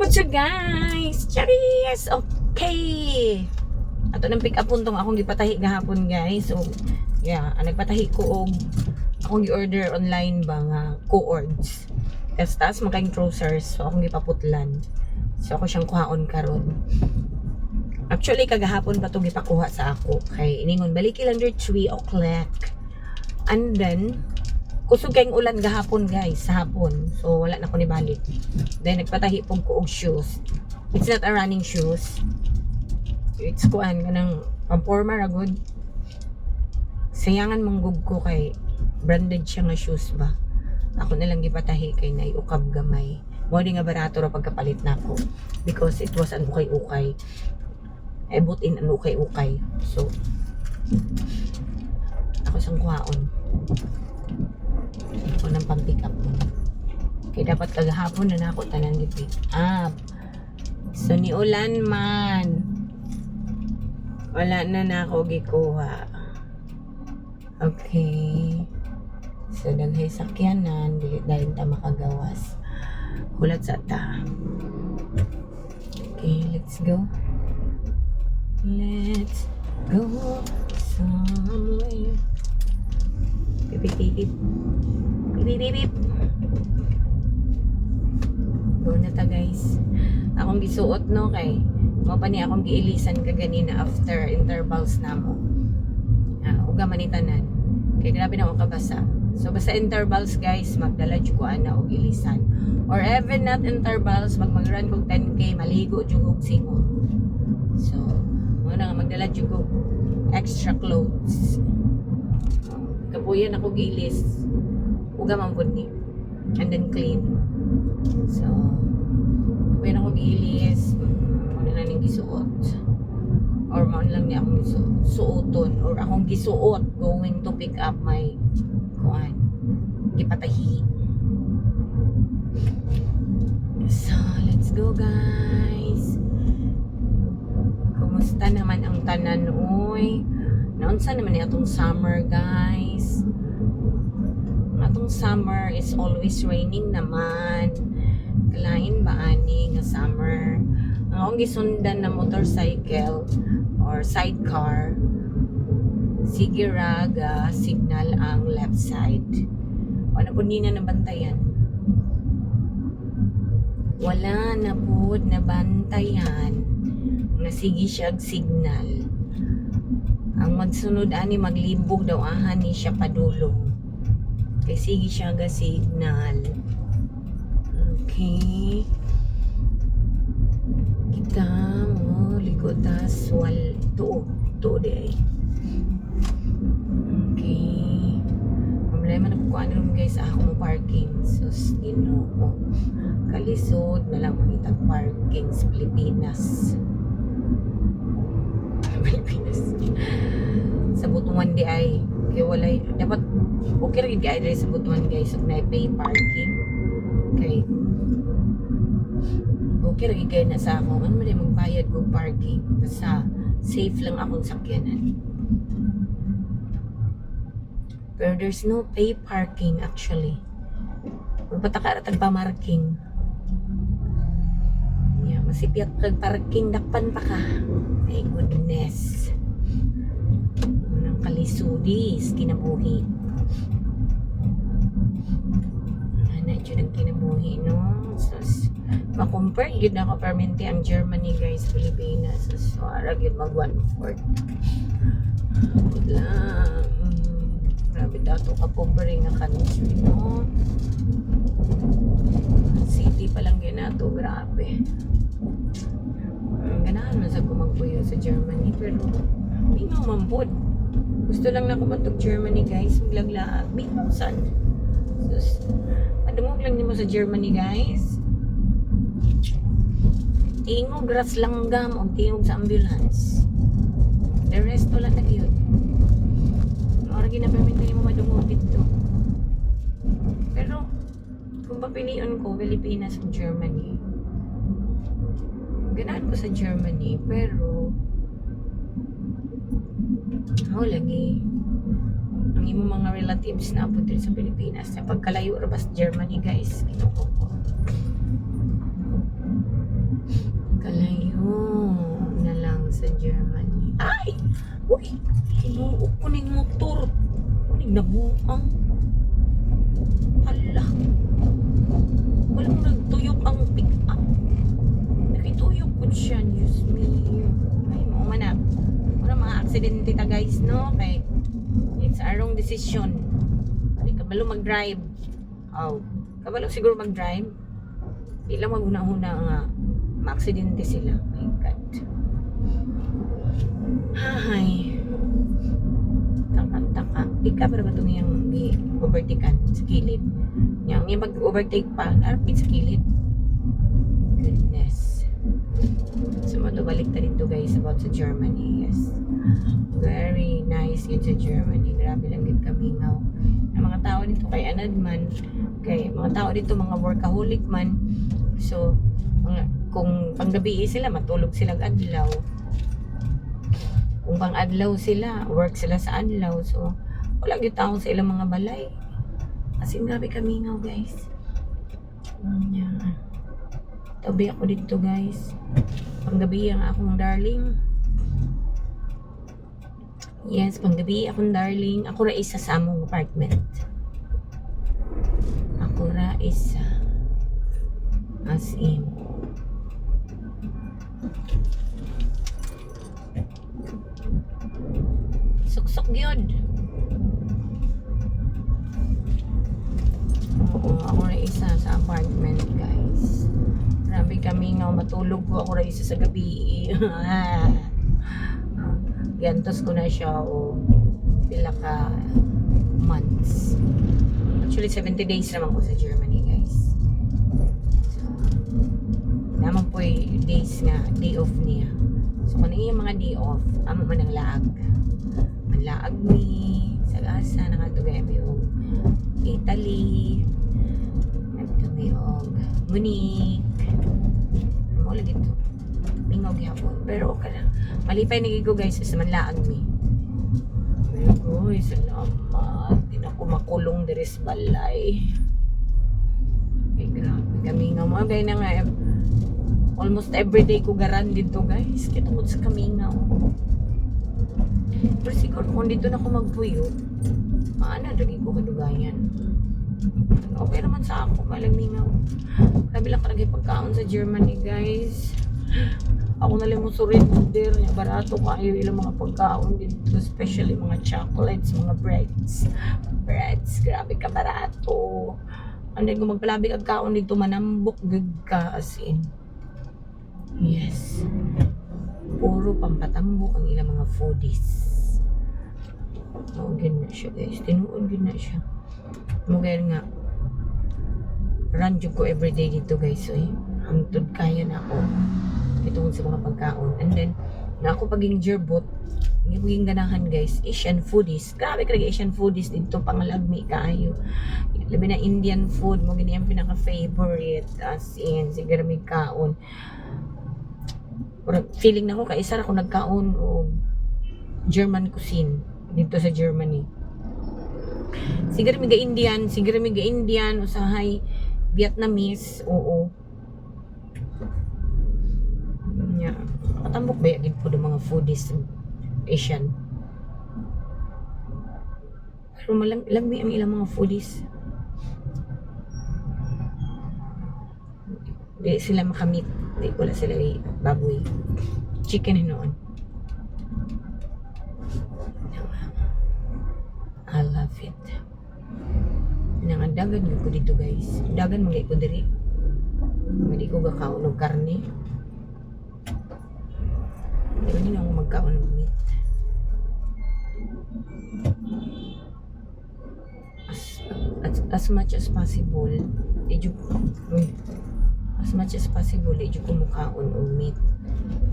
po siya guys. Charis! Okay. Ato nang pick up puntong akong gipatahi gahapon guys. So, yeah, nagpatahi ko og akong gi-order online ba nga co-ords. Taas makaing trousers. So, akong gipaputlan. So, ako siyang kuhaon karon. Actually, kagahapon pa ito gipakuha sa ako. Kay iningon, baliki lang der 3 o'clock. And then, kusog kayong ulan gahapon guys, sa hapon. So, wala na ko ni balik. Then, nagpatahi po ko og shoes. It's not a running shoes. It's kuan kanang pamporma ra good. Sayangan manggug ko kay branded siya nga shoes ba. Ako na lang gipatahi kay nay ukab gamay. Mo di nga barato ra pagkapalit nako because it was an ukay-ukay. I bought in an ukay-ukay. So ako sang kuhaon. Ako nang pang-pick up mo. Kaya dapat kagahapon na nako tanan gi-pick up. So ni ulan man. Wala na ako gikuha. Okay. So daghay sakyanan, dili dahil ta makagawas. Hulat sa ta. Okay, let's go. Let's go somewhere. Pip pip pip. Pip pip pip. Go na ta guys. Akong gisuot no kay mo pa ni akong giilisan kaganina after intervals namo. Uga manitanan. Kay grabe na ako kabasa. So basta intervals guys, magdala jud ko ana og ilisan. Or even not intervals, mag-run kog 10k, maligo jud og singon. So, mo na nga magdala jud ko extra clothes. Kapuyan ako gilis. Uga man pud ni. And then clean. So, kapuyan ako gilis. Na ning gisuot or mo lang niya akong suoton or akong gisuot going to pick up my kuan gipatahi. So let's go guys. Kumusta naman ang tanan oy? Naunsa naman atong summer guys? Atong summer is always raining naman. Kalain ba ani nga summer? Ang gisundan na motorcycle or sidecar, sige raga, signal ang left side. Wala po niya nabantayan. Wala na po nabantayan na sige siya signal. Ang magsunod ani maglibog daw ahan ni siya padulong. Kay sige siya ga signal. Okay. Kita mo likod tas tuo di ay. Okay. Problema na po ano guys ako mo parking. So Ginoo. Kalisod na lang makita parking sa Pilipinas. Sa Butuan di ay kaya walay dapat okay rin di ay sa Butuan guys so na pay parking. Okay. Okay lagi kayo na sa ako. Ano mo rin magbayad kong parking. Basta safe lang akong sakyanan. Pero there's no pay parking actually. Magpatakaratag pa marking. Yeah, masipyat kag parking dakpan pa ka. My goodness. Nang kalisudis kinabuhi. Ano yun ang kinabuhi no? Ma-compare yun ako permanente ang Germany guys, Pilipinas. So, arag yun mag 1/4. Good lang. Grabe dato ka pobre nga country, no? City pa lang yun nato, grabe. Ganahan man sa kumagpuyo sa Germany, pero hindi nga mambod. Gusto lang na kumatog Germany guys, maglaglaag. Bigmausan. So, madungog lang nyo sa Germany guys. Tingog ras langgam o tingog sa ambulance. The rest wala na yun. Ora ginapermit mo madungog dito. Pero kung papiliin ko Pilipinas o Germany, ganahan ko sa Germany pero lagi ang imong mga relatives na abot sa Pilipinas na pagkalayo ra bas Germany guys kinuko ko. Germany. Ay! Uy! Hinuok ko ng motor. Kunig na buang. Ala. Walang nagtuyok ang pick-up. Nakituyok ko siya. Diyos me. Ay, mo man. Wala mga aksidente ta guys, no? Kay it's a wrong decision. Hindi kabalo mag-drive. Oh. Kabalo siguro mag-drive. Hindi lang maghuna-huna nga ma-aksidente sila. My God. Hay. Taka-taka. Ika para ba itong yung i-overtakean sa kilid? Yung mag-overtake pa, narapit sa kilid. Goodness. So, matubalik na rin to guys about sa Germany. Yes. Very nice yun sa Germany. Grabe lang yun kamingaw. Ang mga tao dito kay anad man, kay mga tao dito mga workaholic man. So, kung panggabi sila, matulog sila adlaw. Kung pang adlaw sila, work sila sa adlaw. So, wala yung tao sa ilang mga balay. As in, grabe kamingaw guys. Yan. Tabi ako dito guys. Panggabi ang akong darling. Yes, panggabi akong darling. Ako ra isa sa among apartment. Ako ra isa. As in. Suksok yun. Oo, ako ra isa sa apartment guys. Grabe kami nga matulog ko. Ako ra isa sa gabi. Gantos ko na siya o pila ka months. Actually 70 days naman ko sa Germany guys. So, naman po yung days nga, day off niya. So kung yung mga day off, amo man ang laag. Manlaag mi, sagasa, nakatugay mi yung Italy, nakatugay yung Munich, ano lagi ito? Mingaw gihapon. Pero okay lang. Malipay nagigo guys sa manlaag mi. Uy, salamat. Di na ako makulong deres balay. Ay, grabe. Kamingaw mo. Gaya na nga. Almost everyday ko garan dito guys. Kaya tungkol sa kamingaw. Pero siguro kung dito na ako magpuyo, maana, lagi ko kadugayan. Okay naman sa ako. Malamingaw. Grabe lang kalagay pagkaon sa Germany guys. Ako na lang mo surrender, barato kayo ilang mga pagkaon dito, especially mga chocolates, mga breads. Breads, grabe ka barato. Anday ko magpalabig ang kaon dito, manambok gud ka as in. Yes. Puro pampatambok ang ilang mga foodies. Gin na siya guys, tinuod gin na siya. Mugay nga, run ko everyday dito guys, so hantod kaya na ako. Itungod sa mga pagkaon. And then, na ako paging gerbot, hindi paging ganahan guys, Asian foodies. Grabe talaga Asian foodies dito, pangalagmi kaayo. Labi na Indian food, mo gini ang pinaka-favorite. As in, siguro may kaon. Feeling na ko, kaisa ako nagkaon o German cuisine dito sa Germany. Siguro may ga-Indian, usahay Vietnamese, oo. Yeah. Patambok ba yagin po ng mga foodies Asian. Pero malami ang ilang mga foodies. Di sila makamit. Di wala sila baboy. Chicken noon. I love it. Nang dagan ko dito guys. Dagan mga ko diri. Hindi ko gakaon ng karne. Hindi na ako magkaon ng meat. As much as possible, medyo kumukaon ng meat.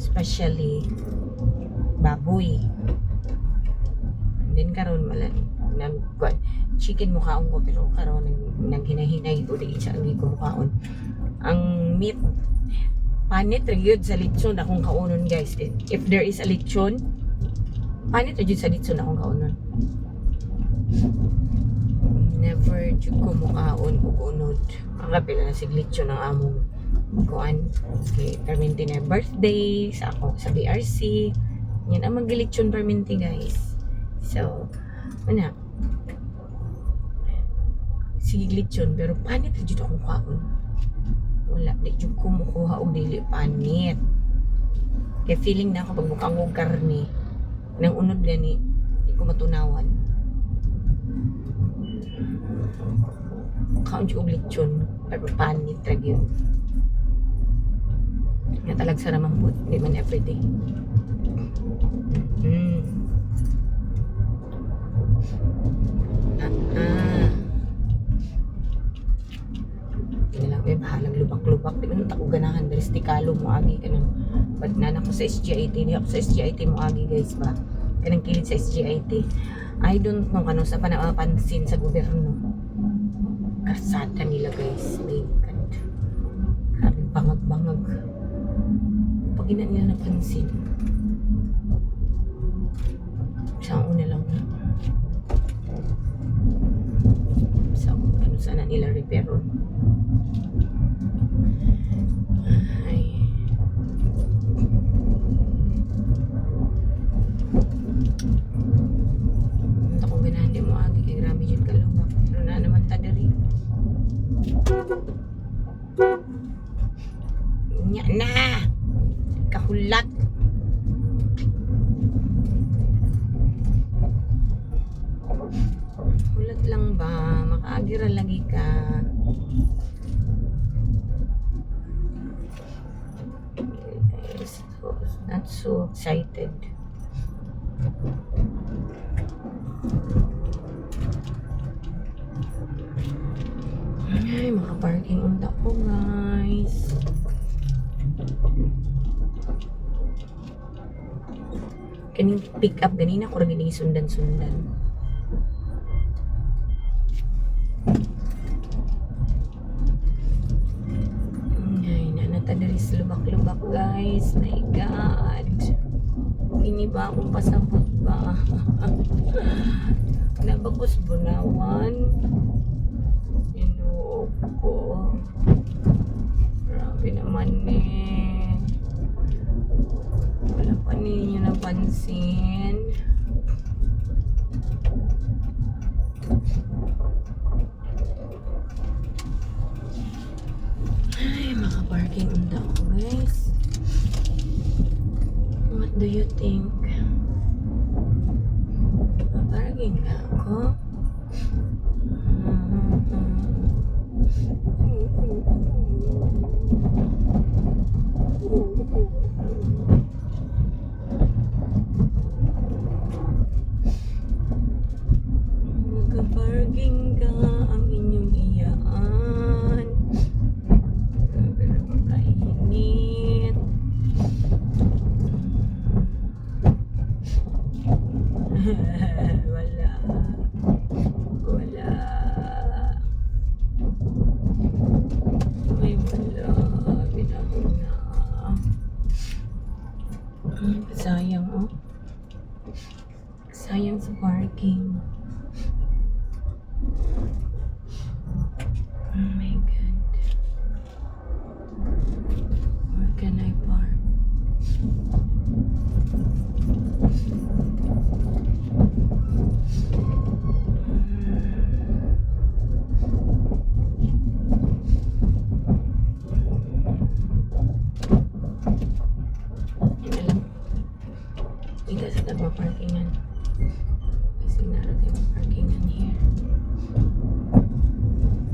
Especially baboy. And then karon chicken mukaon ko, pero karon naghinahinay ko di isa ang kumukaon. Ang meat panit gyud sa lechon akong kaunon guys. If there is a lechon, panit gyud sa lechon akong kaunon. Never jud ko mukaon og unod. Ang kapila na sig lechon ang among kuan kay Carmentine birthday sa ako sa BRC. Yan ang mag-lechon perminti guys. So, ano? Sige lechon, pero panit na dito akong kaon. Wala, di dito kumukuha o dili panit. Kaya feeling na ako pag mukhang kong karne, nang unod gani, di ko matunawan. Kaon dito og lechon, pero panit ra gyud. Nga talag sa ramang food, di man everyday. Kinilang may bahalang lubak-lubak. Di man tako ganahan, dari stikalo mo agi ka ng badnan ako sa SGIT. Di ako sa SGIT mo agi guys ba? Kanang kilid sa SGIT. I don't know kano sa panapansin sa gobyerno. Karsada nila guys. My God. Grabe bangag-bangag. Pag ina nila napansin. Isang una lang na. So, ano sana nila repairon. Ay. Ito kung ganahan di mo agi kay grabe dyan kalubak. Pero na naman ta diri. Nya na! Kahulat! Hulat lang ba? Makaagira lagi ka. Not so excited. Ay, makaparking unta ko guys. Kaning pick up ganina ko rin sundan-sundan. Ay, nanatadaris lubak-lubak guys. My God. Ini ba akong pasabot ba? Nabagos bunawan. Inuog ko. Grabe naman eh. Wala pa ninyo napansin. Ay, makaparking unta ko guys. What do you think? Makaparking ka ako? Makaparking ka ang inyong iyaan. Grabe na makainit. Wala. Wala. Ay, wala. Binaho na. Sayang, oh. Sayang sa parking. Oh my God. Where can I park? Hindi sa tagpa-parkingan. Kasi narating parkingan here.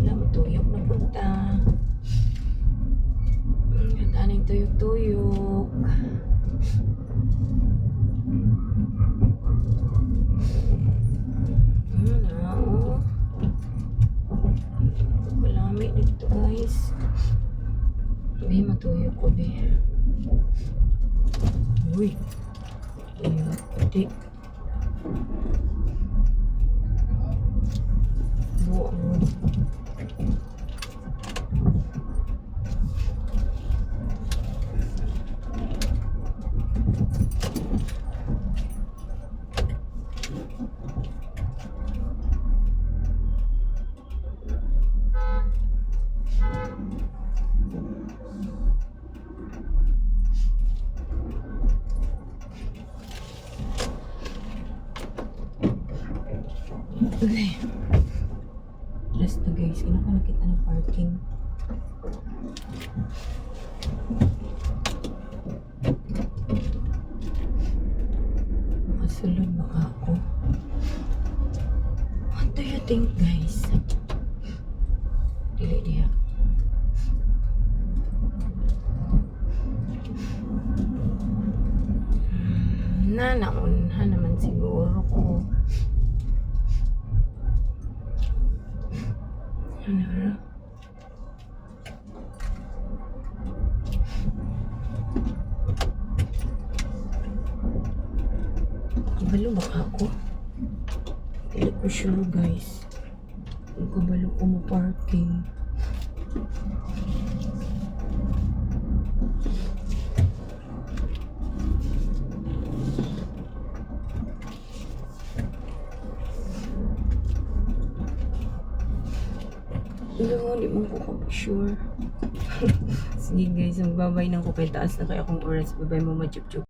Wala mo tuyok na punta. Taning tuyok-tuyok. Na, oh. Malami dito guys. May matuyok ko be. Uy. Iya, puti. Buang mo. Okay. Rest na guys. Ina ko nakita ng parking. Makasulod baka ako. What do you think guys? Dili diya. Naunha naman siguro ko. Ano? Kabalo ba ako? Hindi ko sure guys. Kung kabalo ko mo parking. Hindi mo ko sure. Sige guys, magbabay ng ko kay taas na kaya akong oras. Babay mo ma-chup-chup.